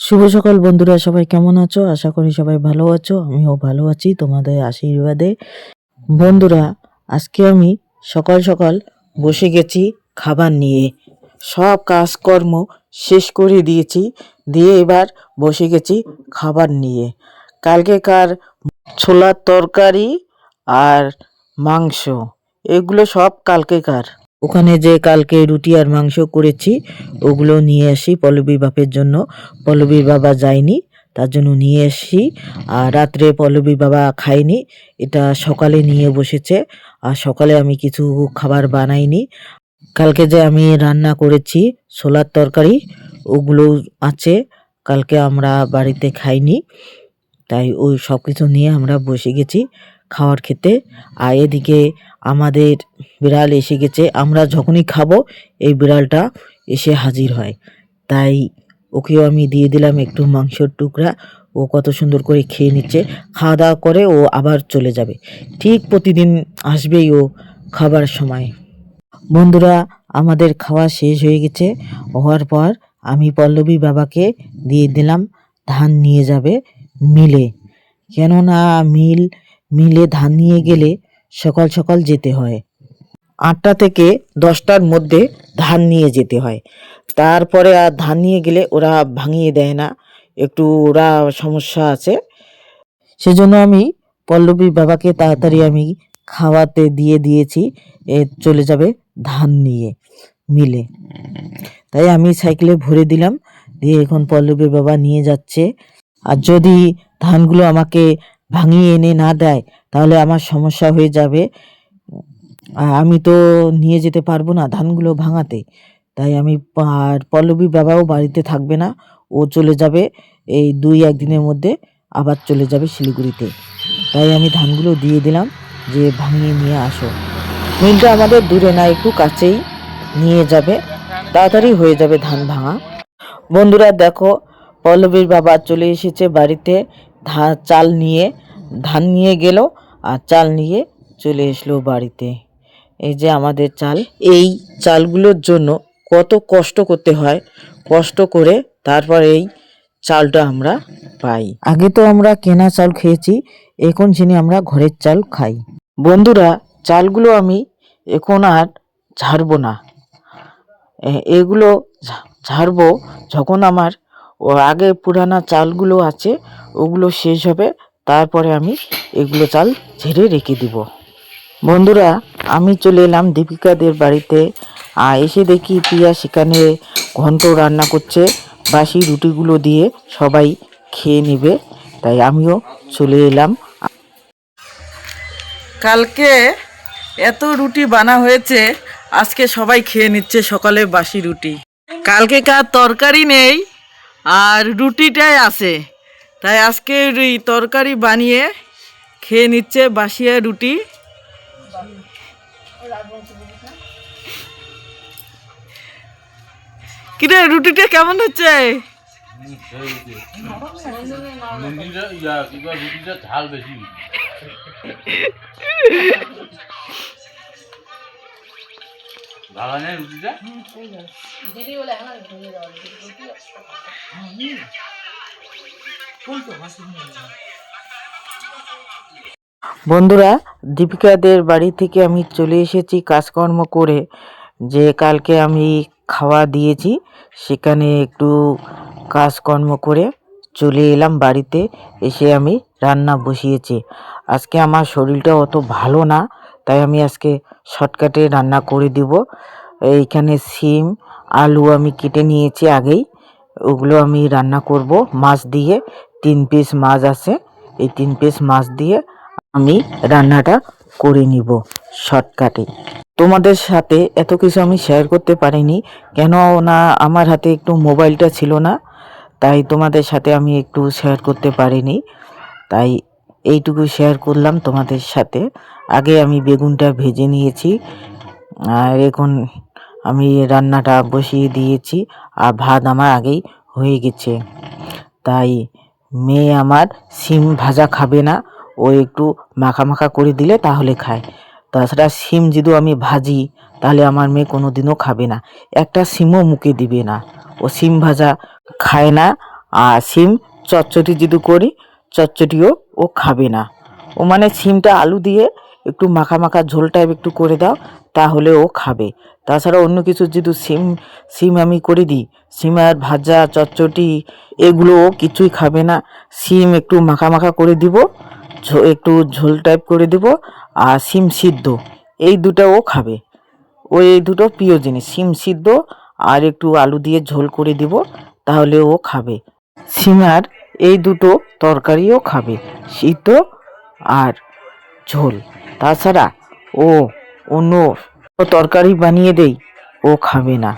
শুভ সকাল বন্ধুরা, সবাই কেমন আছো? আশা করি সবাই ভালো আছো। আমিও ভালো আছি তোমাদের আশীর্বাদে। বন্ধুরা, আজকে আমি সকাল সকাল বসে গেছি খাবার নিয়ে। সব কাজকর্ম শেষ করে দিয়েছি, দিয়ে এবার বসে গেছি খাবার নিয়ে। কালকেকার ছোলার তরকারি আর মাংস, এগুলো সব কালকেকার। ওখানে যে কালকে রুটি আর মাংস করেছি ওগুলো নিয়ে আসি পল্লবীর বাপের জন্য। পল্লবীর বাবা যায়নি, তার জন্য নিয়ে আসি। আর রাত্রে পল্লবীর বাবা খায়নি, এটা সকালে নিয়ে বসেছে। আর সকালে আমি কিছু খাবার বানাইনি। কালকে যে আমি রান্না করেছি ছোলার তরকারি, ওগুলো আছে, কালকে আমরা বাড়িতে খাইনি। তাই ওই সব কিছু নিয়ে আমরা বসে গেছি খাওয়ার খেতে। আর এদিকে আমাদের বিড়াল এসে গেছে। আমরা যখনই খাবো এই বিড়ালটা এসে হাজির হয়। তাই ওকেও আমি দিয়ে দিলাম একটু মাংসের টুকরা। ও কত সুন্দর করে খেয়ে নিচ্ছে। খাওয়া দাওয়া করে ও আবার চলে যাবে। ঠিক প্রতিদিন আসবেই ও খাবার সময়। বন্ধুরা, আমাদের খাওয়া শেষ হয়ে গেছে। হওয়ার পর আমি পল্লবী বাবাকে দিয়ে দিলাম ধান নিয়ে যাবে মিলে। কেননা মিলে ধান নিয়ে গেলে সকাল সকাল যেতে হয়। 8টা থেকে 10টার মধ্যে ধান নিয়ে যেতে হয়। তারপরে আর ধান নিয়ে গেলে ওরা ভাঙিয়ে দেয় না, একটু ওরা সমস্যা আছে। সেজন্য আমি পল্লবীর বাবাকে তাড়াতাড়ি আমি খাওয়াতে দিয়ে দিয়েছি। চলে যাবে ধান নিয়ে মিলে। তাই আমি সাইকেলে ভরে দিলাম, দিয়ে এখন পল্লবীর বাবা নিয়ে যাচ্ছে। আর যদি ধানগুলো আমাকে ভাঙিয়ে এনে না দেয় তাহলে আমার সমস্যা হয়ে যাবে। আমি তো নিয়ে যেতে পারবো না ধানগুলো ভাঙাতে। তাই আমি আর পল্লবী বাবাও বাড়িতে থাকবে না, ও চলে যাবে এই 2-1 দিনের মধ্যে, আবার চলে যাবে শিলিগুড়িতে। তাই আমি ধানগুলো দিয়ে দিলাম যে ভাঙিয়ে নিয়ে আসো। মিলটা আমাদের দূরে না, একটু কাছেই, নিয়ে যাবে, তাড়াতাড়ি হয়ে যাবে ধান ভাঙা। বন্ধুরা দেখো, পল্লবীর বাবা চলে এসেছে বাড়িতে চাল নিয়ে। ধান নিয়ে গেল আর চাল নিয়ে চলে এসলো বাড়িতে। এই যে আমাদের চাল। এই চালগুলোর জন্য কত কষ্ট করতে হয়, কষ্ট করে তারপর এই চালটা আমরা পাই। আগে তো আমরা কেনা চাল খেয়েছি, এখন যিনি আমরা ঘরের চাল খাই। বন্ধুরা, চালগুলো আমি এখন আর ঝাড়বো না। এগুলো ঝাড়বো যখন আমার আগে পুরানা চালগুলো আছে ওগুলো শেষ হবে, তারপরে আমি এগুলো চাল ঝেড়ে রেখে দিব। বন্ধুরা, আমি চলে এলাম দীপিকাদের বাড়িতে। এসে দেখি পিয়া সেখানে ঘন্ট রান্না করছে, বাসি রুটিগুলো দিয়ে সবাই খেয়ে নেবে, তাই আমিও চলে এলাম। কালকে এত রুটি বানা হয়েছে, আজকে সবাই খেয়ে নিচ্ছে সকালে বাসি রুটি। কালকে কার তরকারি নেই আর রুটিটাই আছে, তাই আজকে তরকারি বানিয়ে খেয়ে নিচ্ছে বাসিয়া রুটি। কিরে, রুটিটা কেমন হচ্ছে? বন্ধুরা, দীপিকাদের বাড়ি থেকে আমি চলে এসেছি কাজকর্ম করে। যে কালকে আমি খাওয়া দিয়েছি সেখানে একটু কাজকর্ম করে চলে এলাম বাড়িতে। এসে আমি রান্না বসিয়েছি। আজকে আমার শরীরটা অত ভালো না, তাই আমি আজকে শর্টকাটে রান্না করে দিব। এইখানে সিম আলু আমি কেটে নিয়েছি আগেই, ওগুলো আমি রান্না করব মাছ দিয়ে। 3 পিস মাছ আছে, এই 3 পিস মাছ দিয়ে আমি রান্নাটা করে নিব শর্টকাটে। তোমাদের সাথে এত কিছু আমি শেয়ার করতে পারিনি, কেন না আমার হাতে একটু মোবাইলটা ছিল না, তাই তোমাদের সাথে আমি একটু শেয়ার করতে পারিনি। তাই এইটুকু শেয়ার করলাম তোমাদের সাথে। আগে আমি বেগুনটা ভেজে নিয়েছি, আর এখন আমি রান্নাটা বসিয়ে দিয়েছি। আর ভাত আমার আগেই হয়ে গেছে। তাই মেয়ে আমার সিম ভাজা খাবে না, ও একটু মাখা মাখা করে দিলে তাহলে খায়। তাছাড়া সিম যদি আমি ভাজি তাহলে আমার মেয়ে কোনো দিনও খাবে না, একটা সিমও মুখে দিবে না। ও সিম ভাজা খায় না, আর সিম চচ্চড়ি যদি করি, চচ্চড়িও ও খাবে না। ও মানে সিমটা আলু দিয়ে একটু মাখা মাখা ঝোল টাইপ একটু করে দাও, তাহলে ও খাবে। তাছাড়া অন্য কিছু যদি সিম আমি করে দিই, সিমের ভাজা চচ্চড়ি এগুলো ও কিছুই খাবে না। সিম একটু মাখা মাখা করে দিব, একটু ঝোল টাইপ করে দিব, আর সিম সিদ্ধ, এই দুটো ও খাবে। ও এই দুটো প্রিয় জিনিস, সিম সিদ্ধ আর একটু আলু দিয়ে ঝোল করে দিব, তাহলে ও খাবে। সিমার এই দুটো তরকারিও খাবে, সিদ্ধ আর ঝোল। তাছাড়া ও অন্য তরকারি বানিয়ে দেই, ও খাবে না।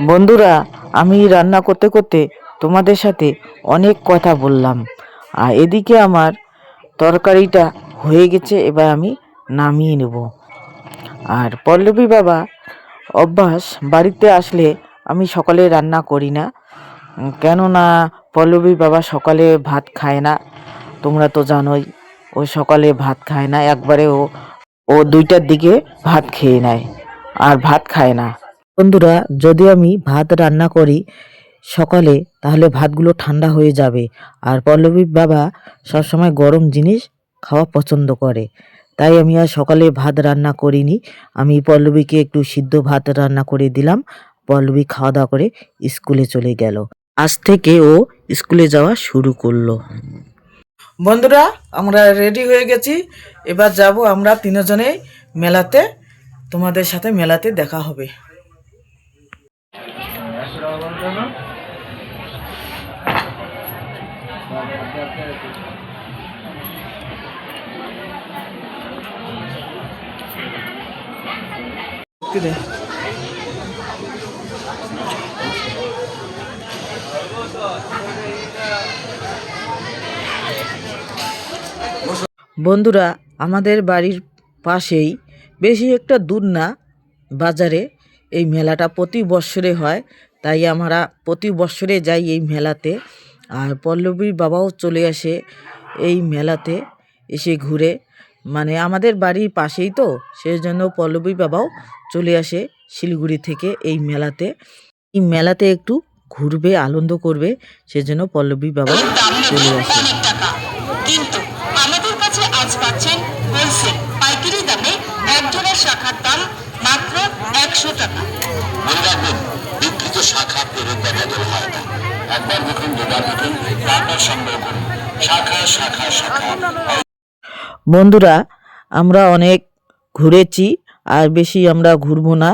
বন্ধুরা, আমি রান্না করতে করতে তোমাদের সাথে অনেক কথা বললাম, আর এদিকে আমার তরকারিটা হয়ে গেছে, এবার আমি নামিয়ে নেব। আর পল্লবী বাবা অভ্যাস, বাড়িতে আসলে আমি সকালে রান্না করি না, কেননা পল্লবী বাবা সকালে ভাত খায় না, তোমরা তো জানোই। ও সকালে ভাত খায় না, একবারে ও ও 2টার দিকে ভাত খেয়ে নেয়, আর ভাত খায় না। বন্ধুরা, যদি আমি ভাত রান্না করি সকালে, তাহলে ভাতগুলো ঠান্ডা হয়ে যাবে। আর পল্লবী বাবা সবসময় গরম জিনিস খাওয়া পছন্দ করে, তাই আমি আর সকালে ভাত রান্না করিনি। আমি পল্লবীকে একটু সিদ্ধ ভাত রান্না করে দিলাম। পল্লবী খাওয়া দাওয়া করে স্কুলে চলে গেল। আজ থেকে ও স্কুলে যাওয়া শুরু করলো। বন্ধুরা, আমরা রেডি হয়ে গেছি, এবার যাব আমরা তিনজনেই মেলাতে। তোমাদের সাথে মেলাতে দেখা হবে। বন্ধুরা, আমাদের বাড়ির পাশেই, বেশি একটা দূর না, বাজারে এই মেলাটা প্রতি বৎসরে হয়, তাই আমরা প্রতি বৎসরে যাই এই মেলাতে। আর পল্লবীর বাবাও চলে আসে এই মেলাতে, এসে ঘুরে, মানে আমাদের বাড়ির পাশেই তো, সেই জন্য পল্লবী বাবাও চলে আসে শিলিগুড়ি থেকে এই মেলাতে। এই মেলাতে একটু ঘুরবে, আনন্দ করবে, সেজন্য পল্লবী বাবা চলে আসে। কিন্তু আমাদের কাছে আজ পাচ্ছেন হোলসেল পাইকারি দামে এক ধরনের শাখার দাম মাত্র 100 টাকা। মনে রাখবেন, বিক্রিত শাখা ফেরত দেওয়া হয় না। একবার দেখুন, দুবার দেখুন, বারবার সংগ্রহ করুন। শাখা শাখা শাখা। বন্ধুরা, আমরা অনেক ঘুরেছি, আর বেশি আমরা ঘুরবো না।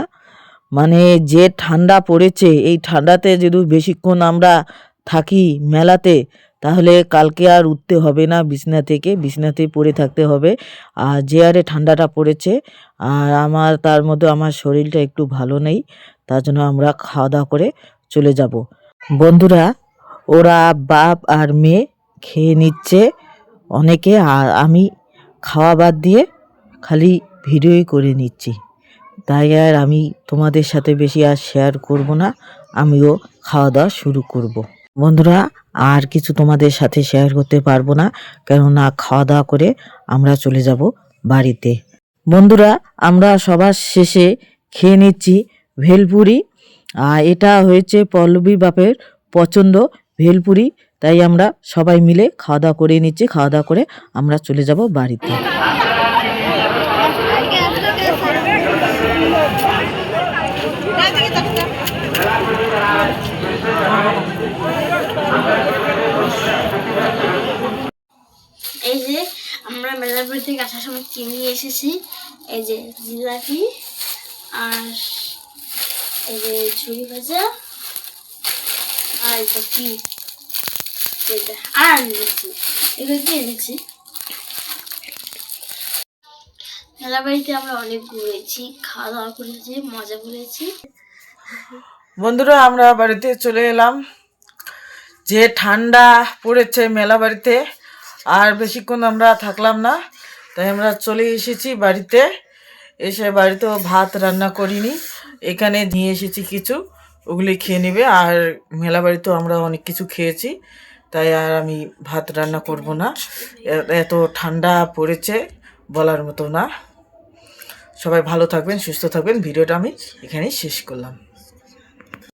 মানে যে ঠান্ডা পড়েছে, এই ঠান্ডাতে যদি বেশিক্ষণ আমরা থাকি মেলাতে, তাহলে কালকে আর উঠতে হবে না বিছনা থেকে, বিছনাতেই পড়ে থাকতে হবে। আর যে আরে ঠান্ডাটা পড়েছে, আর আমার তার মধ্যে আমার শরীরটা একটু ভালো নেই, তার জন্য আমরা খাওয়া দাওয়া করে চলে যাব। বন্ধুরা, ওরা বাপ আর মেয়ে খেয়ে নিচ্ছে অনেকে, আর আমি খাওয়া বাদ দিয়ে খালি ভিডিওই করে নিচ্ছি। তাই আর আমি তোমাদের সাথে বেশি আর শেয়ার করব না, আমিও খাওয়া দাওয়া শুরু করব। বন্ধুরা, আর কিছু তোমাদের সাথে শেয়ার করতে পারবো না, কেননা খাওয়া দাওয়া করে আমরা চলে যাব বাড়িতে। বন্ধুরা, আমরা সবার শেষে খেয়ে নিচ্ছি ভেলপুরি, আর এটা হয়েছে পল্লবী বাপের পছন্দ ভেলপুরি, তাই আমরা সবাই মিলে খাওয়া দাওয়া করে নিচ্ছি। খাওয়া দাওয়া করে আমরা চলে যাব বাড়িতে। এই যে আমরা মেলাপুর থেকে আসার সময় কিনে নিয়ে এসেছি, এই যে জিলাপি, আর এই যে ঝুড়ি ভাজা, আর এটা কি, আর এনেছি, এগুলো কি এনেছি। মেলা বাড়িতে আমরা অনেক ঘুরেছি, খাওয়া দাওয়া করেছি, মজা করেছি। বন্ধুরা, আমরা বাড়িতে চলে এলাম। যে ঠান্ডা পড়েছে মেলা বাড়িতে, আর বেশিক্ষণ আমরা থাকলাম না, তাই আমরা চলে এসেছি বাড়িতে। এসে বাড়িতেও ভাত রান্না করিনি, এখানে নিয়ে এসেছি কিছু, ওগুলি খেয়ে নেবে। আর মেলা বাড়িতেও আমরা অনেক কিছু খেয়েছি, তাই আর আমি ভাত রান্না করব না। এত ঠান্ডা পড়েছে বলার মতো না। সবাই ভালো থাকবেন, সুস্থ থাকবেন। ভিডিওটা আমি এখানেই শেষ করলাম।